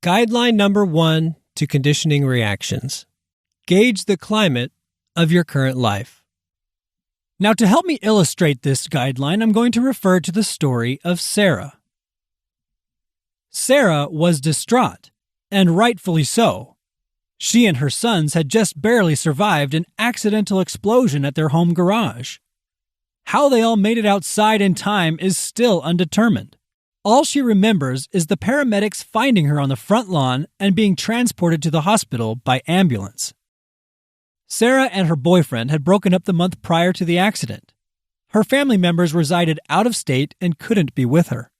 Guideline number 1 to conditioning reactions. Gauge the climate of your current life. Now, to help me illustrate this guideline, I'm going to refer to the story of Sarah. Sarah was distraught, and rightfully so. She and her sons had just barely survived an accidental explosion at their home garage. How they all made it outside in time is still undetermined. All she remembers is the paramedics finding her on the front lawn and being transported to the hospital by ambulance. Sarah and her boyfriend had broken up the month prior to the accident. Her family members resided out of state and couldn't be with her.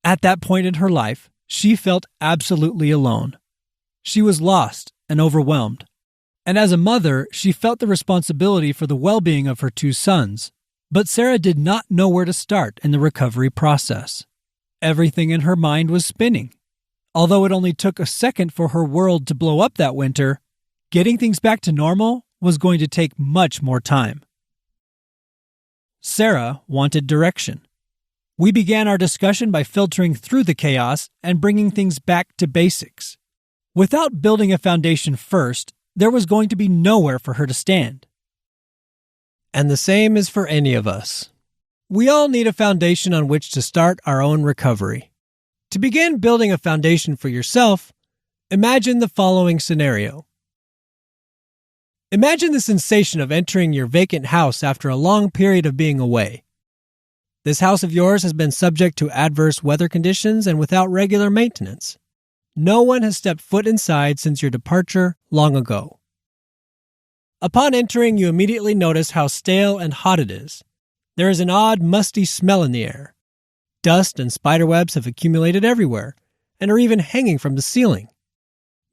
At that point in her life, she felt absolutely alone. She was lost and overwhelmed. And as a mother, she felt the responsibility for the well-being of her 2 sons. But Sarah did not know where to start in the recovery process. Everything in her mind was spinning. Although it only took a second for her world to blow up that winter, getting things back to normal was going to take much more time. Sarah wanted direction. We began our discussion by filtering through the chaos and bringing things back to basics. Without building a foundation first, there was going to be nowhere for her to stand. And the same is for any of us. We all need a foundation on which to start our own recovery. To begin building a foundation for yourself, imagine the following scenario. Imagine the sensation of entering your vacant house after a long period of being away. This house of yours has been subject to adverse weather conditions and without regular maintenance. No one has stepped foot inside since your departure long ago. Upon entering, you immediately notice how stale and hot it is. There is an odd, musty smell in the air. Dust and spiderwebs have accumulated everywhere and are even hanging from the ceiling.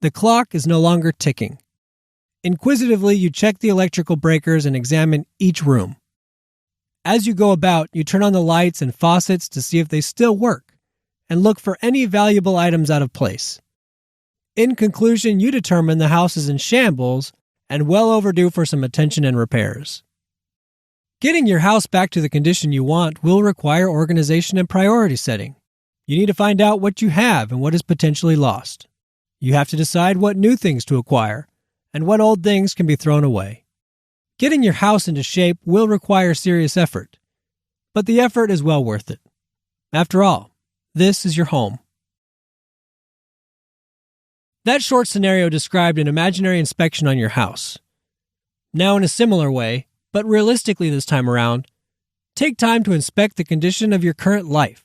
The clock is no longer ticking. Inquisitively, you check the electrical breakers and examine each room. As you go about, you turn on the lights and faucets to see if they still work and look for any valuable items out of place. In conclusion, you determine the house is in shambles and well overdue for some attention and repairs. Getting your house back to the condition you want will require organization and priority setting. You need to find out what you have and what is potentially lost. You have to decide what new things to acquire and what old things can be thrown away. Getting your house into shape will require serious effort, but the effort is well worth it. After all, this is your home. That short scenario described an imaginary inspection on your house. Now, in a similar way, but realistically this time around, take time to inspect the condition of your current life.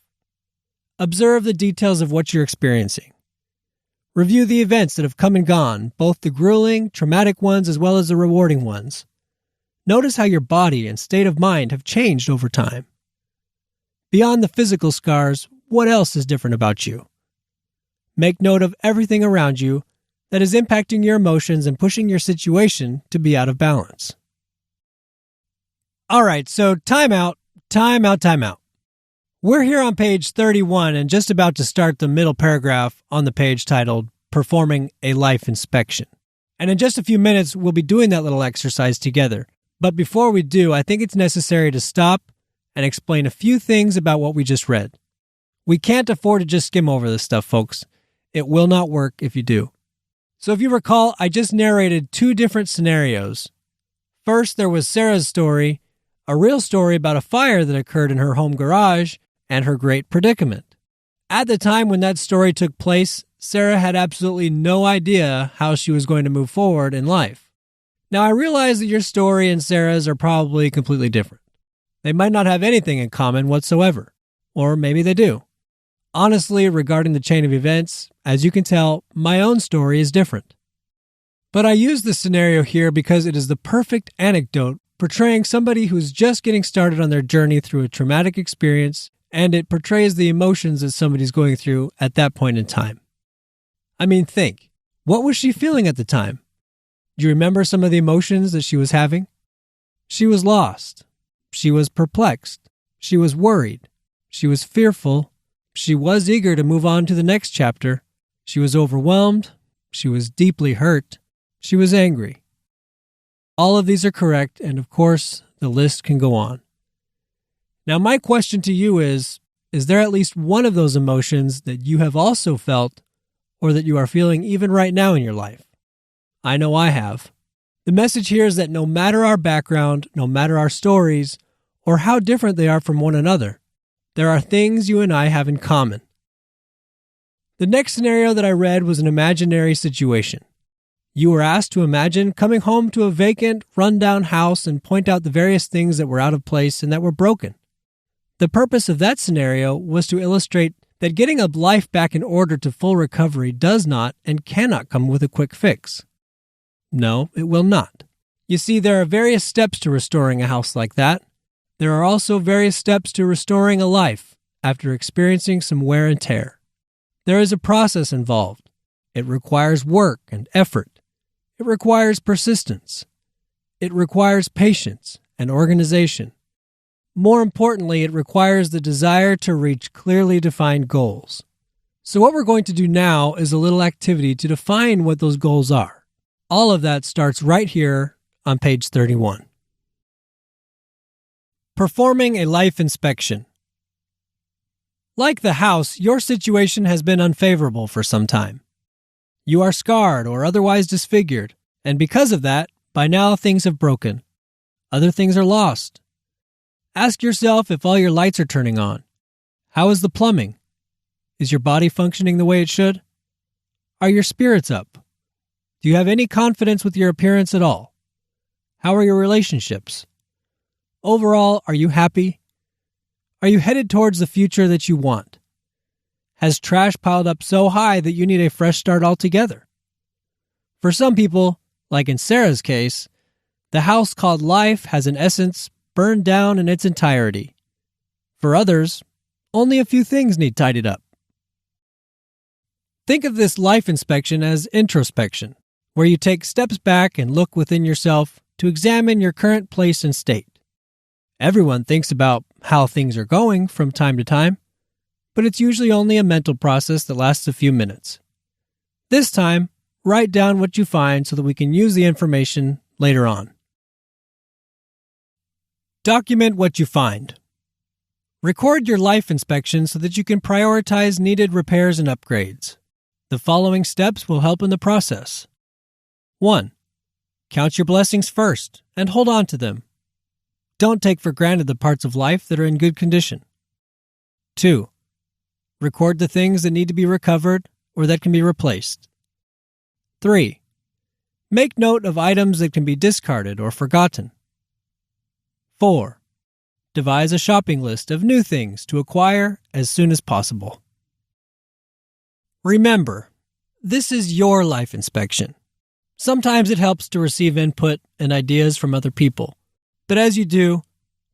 Observe the details of what you're experiencing. Review the events that have come and gone, both the grueling, traumatic ones as well as the rewarding ones. Notice how your body and state of mind have changed over time. Beyond the physical scars, what else is different about you? Make note of everything around you that is impacting your emotions and pushing your situation to be out of balance. All right, so time out. We're here on page 31 and just about to start the middle paragraph on the page titled Performing a Life Inspection. And in just a few minutes, we'll be doing that little exercise together. But before we do, I think it's necessary to stop and explain a few things about what we just read. We can't afford to just skim over this stuff, folks. It will not work if you do. So if you recall, I just narrated 2 different scenarios. First, there was Sarah's story, a real story about a fire that occurred in her home garage and her great predicament. At the time when that story took place, Sarah had absolutely no idea how she was going to move forward in life. Now, I realize that your story and Sarah's are probably completely different. They might not have anything in common whatsoever, or maybe they do. Honestly, regarding the chain of events, as you can tell, my own story is different. But I use this scenario here because it is the perfect anecdote portraying somebody who's just getting started on their journey through a traumatic experience, and it portrays the emotions that somebody's going through at that point in time. I mean, think. What was she feeling at the time? Do you remember some of the emotions that she was having? She was lost. She was perplexed. She was worried. She was fearful. She was eager to move on to the next chapter. She was overwhelmed. She was deeply hurt. She was angry. All of these are correct, and of course, the list can go on. Now, my question to you is there at least one of those emotions that you have also felt or that you are feeling even right now in your life. I know I have. The message here is that no matter our background, no matter our stories, or how different they are from one another, there are things you and I have in common. The next scenario that I read was an imaginary situation. You were asked to imagine coming home to a vacant, run-down house and point out the various things that were out of place and that were broken. The purpose of that scenario was to illustrate that getting a life back in order to full recovery does not and cannot come with a quick fix. No, it will not. You see, there are various steps to restoring a house like that. There are also various steps to restoring a life after experiencing some wear and tear. There is a process involved. It requires work and effort. It requires persistence. It requires patience and organization. More importantly, it requires the desire to reach clearly defined goals. So what we're going to do now is a little activity to define what those goals are. All of that starts right here on page 31. Performing a life inspection. Like the house, your situation has been unfavorable for some time. You are scarred or otherwise disfigured, and because of that, by now things have broken. Other things are lost. Ask yourself if all your lights are turning on. How is the plumbing? Is your body functioning the way it should? Are your spirits up? Do you have any confidence with your appearance at all? How are your relationships? Overall, are you happy? Are you headed towards the future that you want? Has trash piled up so high that you need a fresh start altogether? For some people, like in Sarah's case, the house called life has in essence burned down in its entirety. For others, only a few things need tidied up. Think of this life inspection as introspection, where you take steps back and look within yourself to examine your current place and state. Everyone thinks about how things are going from time to time, but it's usually only a mental process that lasts a few minutes. This time, write down what you find so that we can use the information later on. Document what you find. Record your life inspection so that you can prioritize needed repairs and upgrades. The following steps will help in the process. 1. Count your blessings first and hold on to them. Don't take for granted the parts of life that are in good condition. 2. Record the things that need to be recovered or that can be replaced. 3. Make note of items that can be discarded or forgotten. 4. Devise a shopping list of new things to acquire as soon as possible. Remember, this is your life inspection. Sometimes it helps to receive input and ideas from other people. But as you do,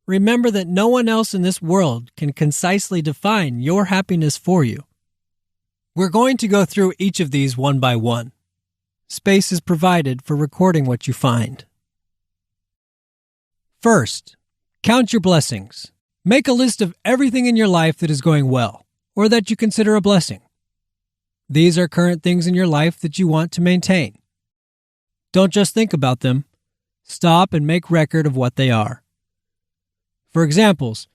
remember that no one else in this world can concisely define your happiness for you. We're going to go through each of these one by one. Space is provided for recording what you find. First, count your blessings. Make a list of everything in your life that is going well, or that you consider a blessing. These are current things in your life that you want to maintain. Don't just think about them. Stop and make record of what they are. For examples,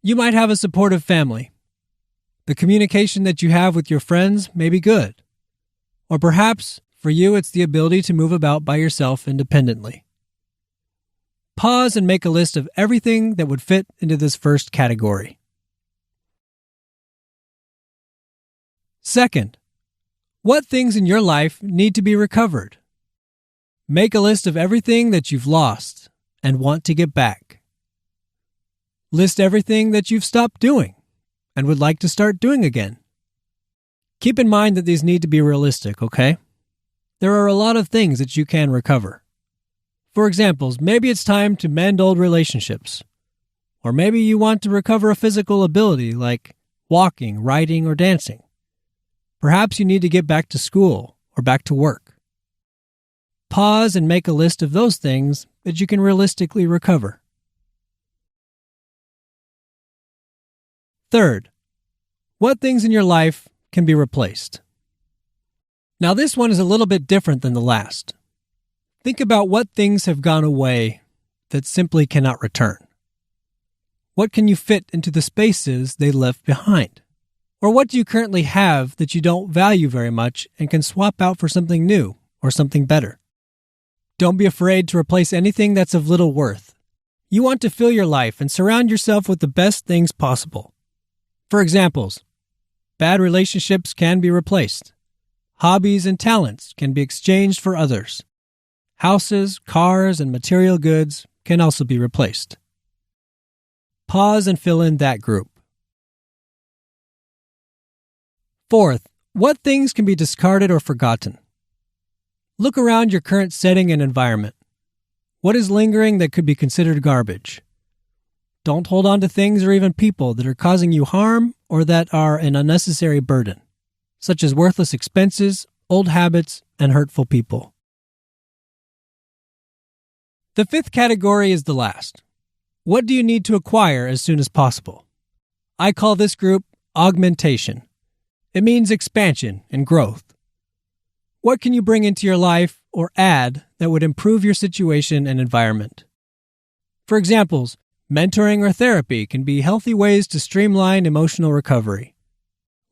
you might have a supportive family. The communication that you have with your friends may be good. Or perhaps, for you, it's the ability to move about by yourself independently. Pause and make a list of everything that would fit into this first category. Second, what things in your life need to be recovered? Make a list of everything that you've lost and want to get back. List everything that you've stopped doing and would like to start doing again. Keep in mind that these need to be realistic, okay? There are a lot of things that you can recover. For examples, maybe it's time to mend old relationships. Or maybe you want to recover a physical ability like walking, writing, or dancing. Perhaps you need to get back to school or back to work. Pause and make a list of those things that you can realistically recover. Third, what things in your life can be replaced? Now this one is a little bit different than the last. Think about what things have gone away that simply cannot return. What can you fit into the spaces they left behind? Or what do you currently have that you don't value very much and can swap out for something new or something better? Don't be afraid to replace anything that's of little worth. You want to fill your life and surround yourself with the best things possible. For examples, bad relationships can be replaced. Hobbies and talents can be exchanged for others. Houses, cars, and material goods can also be replaced. Pause and fill in that group. Fourth, what things can be discarded or forgotten? Look around your current setting and environment. What is lingering that could be considered garbage? Don't hold on to things or even people that are causing you harm or that are an unnecessary burden, such as worthless expenses, old habits, and hurtful people. The fifth category is the last. What do you need to acquire as soon as possible? I call this group augmentation. It means expansion and growth. What can you bring into your life or add that would improve your situation and environment? For examples, mentoring or therapy can be healthy ways to streamline emotional recovery.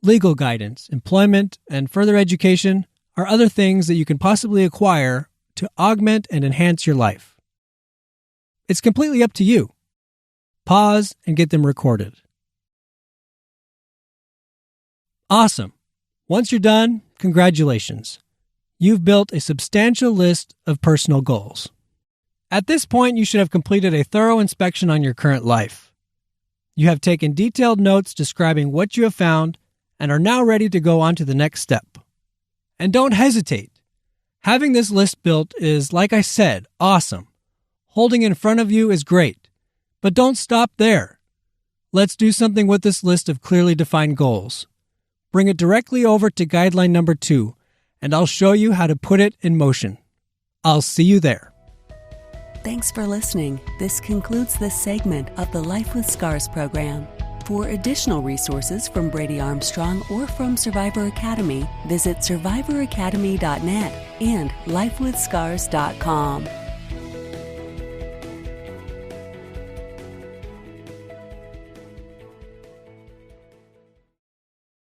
Legal guidance, employment, and further education are other things that you can possibly acquire to augment and enhance your life. It's completely up to you. Pause and get them recorded. Awesome. Once you're done, congratulations. You've built a substantial list of personal goals. At this point, you should have completed a thorough inspection on your current life. You have taken detailed notes describing what you have found and are now ready to go on to the next step. And don't hesitate. Having this list built is, like I said, awesome. Holding it in front of you is great, but don't stop there. Let's do something with this list of clearly defined goals. Bring it directly over to guideline number 2, and I'll show you how to put it in motion. I'll see you there. Thanks for listening. This concludes this segment of the Life with Scars program. For additional resources from Brady Armstrong or from Survivor Academy, visit survivoracademy.net and lifewithscars.com.